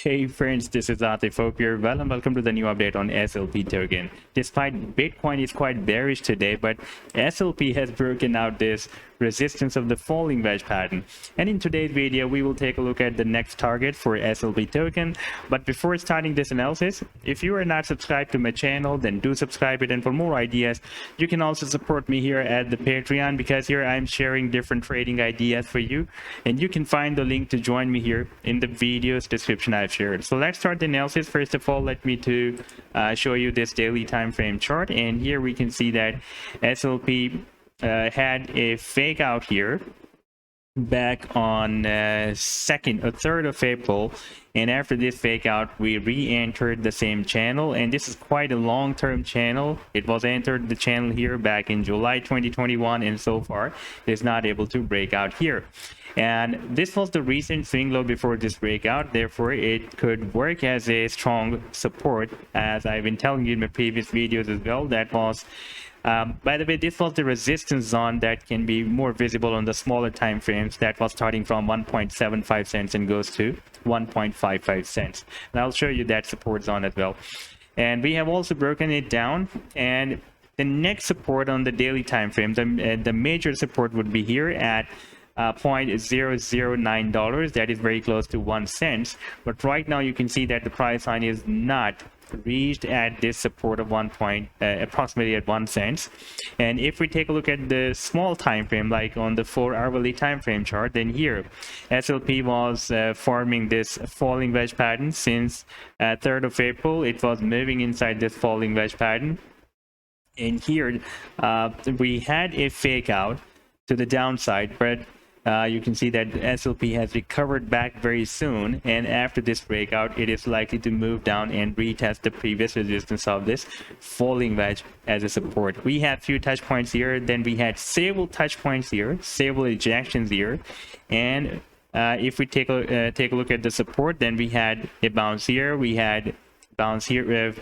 Hey friends, this is Atif. Hope you're well and welcome to the new update on SLP token. Despite Bitcoin is quite bearish today, but SLP has broken out this resistance of the falling wedge pattern. And in today's video, we will take a look at the next target for SLP token. But before starting this analysis, if you are not subscribed to my channel, then do subscribe it. And for more ideas, you can also support me here at the Patreon, because here I'm sharing different trading ideas for you. And you can find the link to join me here in the video's description I've shared. So let's start the analysis. First of all, let me show you this daily time frame chart. And here we can see that SLP had a fake out here back on 2nd or 3rd of April, and after this fake out we re-entered the same channel, and this is quite a long-term channel. It was entered the channel here back in July 2021, and so far it is not able to break out here. And this was the recent swing low before this breakout, therefore it could work as a strong support, as I've been telling you in my previous videos as well. That was by the way, this was the resistance zone that can be more visible on the smaller time frames. That was starting from 1.75 cents and goes to 1.55 cents. And I'll show you that support zone as well. And we have also broken it down, and the next support on the daily time frame, the major support would be here at $0.009. That is very close to 1 cent. But right now you can see that the price line is not reached at this support of approximately at 1 cent. And if we take a look at the small time frame, like on the 4-hourly time frame chart, then here SLP was forming this falling wedge pattern since 3rd of April. It was moving inside this falling wedge pattern, and here we had a fake out to the downside, but you can see that SLP has recovered back very soon, and after this breakout it is likely to move down and retest the previous resistance of this falling wedge as a support. We have few touch points here, then we had several touch points here, several ejections here, and if we take a look at the support, then we had a bounce here, we had bounce here as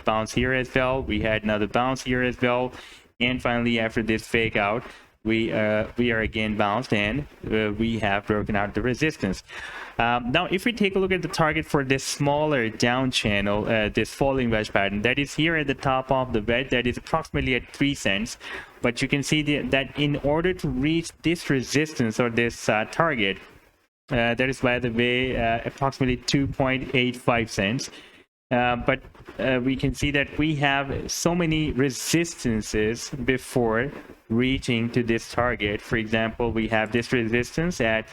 well, we had another bounce here as well, and finally after this fake out we are again bounced, and we have broken out the resistance. Now if we take a look at the target for this smaller down channel, this falling wedge pattern, that is here at the top of the wedge, that is approximately at 3 cents. But you can see that in order to reach this resistance or this target, that is, by the way, approximately 2.85 cents. But we can see that we have so many resistances before reaching to this target. For example, we have this resistance at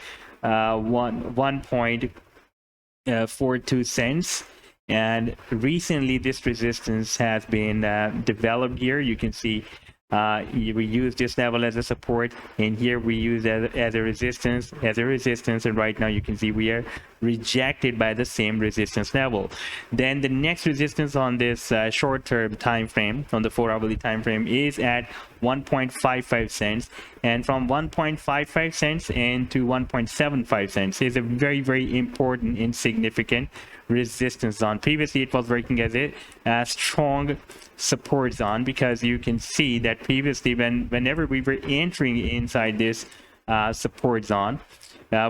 1.42 cents, and recently this resistance has been developed here. You can see we use this level as a support, and here we use as a resistance, and right now you can see we are rejected by the same resistance level. Then the next resistance on this short-term time frame, on the 4-hourly time frame, is at 1.55 cents, and from 1.55 cents and to 1.75 cents is a very, very important and significant resistance zone. Previously it was working as a strong support zone, because you can see that previously whenever we were entering inside this support zone,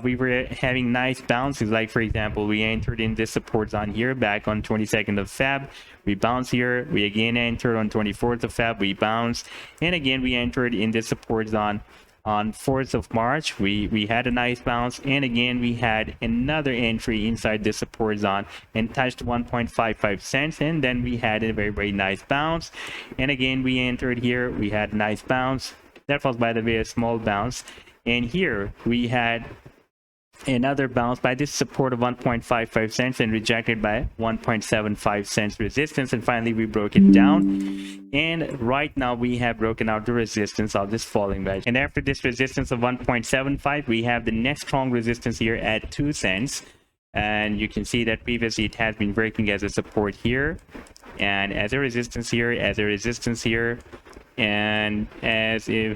we were having nice bounces. Like for example, we entered in this support zone here back on 22nd of Feb, we bounced here, we again entered on 24th of Feb, we bounced, and again we entered in this support zone on 4th of March. We had a nice bounce, and again we had another entry inside this support zone and touched 1.55 cents, and then we had a very, very nice bounce, and again we entered here, we had a nice bounce. That was, by the way, a small bounce, and here we had another bounce by this support of 1.55 cents and rejected by 1.75 cents resistance, and finally we broke it down, and right now we have broken out the resistance of this falling wedge. And after this resistance of 1.75, we have the next strong resistance here at 2 cents, and you can see that previously it has been breaking as a support here, and as a resistance here, as a resistance here, and as a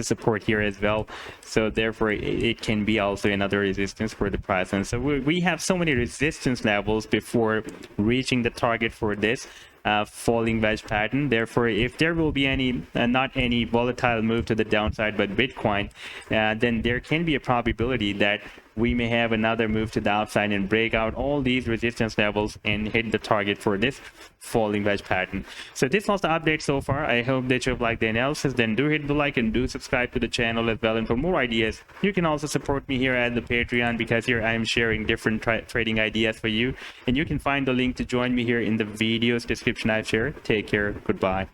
support here as well. So therefore it can be also another resistance for the price. And so we have so many resistance levels before reaching the target for this falling wedge pattern. Therefore, if there will be any not any volatile move to the downside but Bitcoin, then there can be a probability that we may have another move to the upside and break out all these resistance levels and hit the target for this falling wedge pattern. So this was the update so far. I hope that you've liked the analysis. Then do hit the like and do subscribe to the channel as well. And for more ideas, you can also support me here at the Patreon, because here I am sharing different trading ideas for you. And you can find the link to join me here in the video's description I've shared. Take care. Goodbye.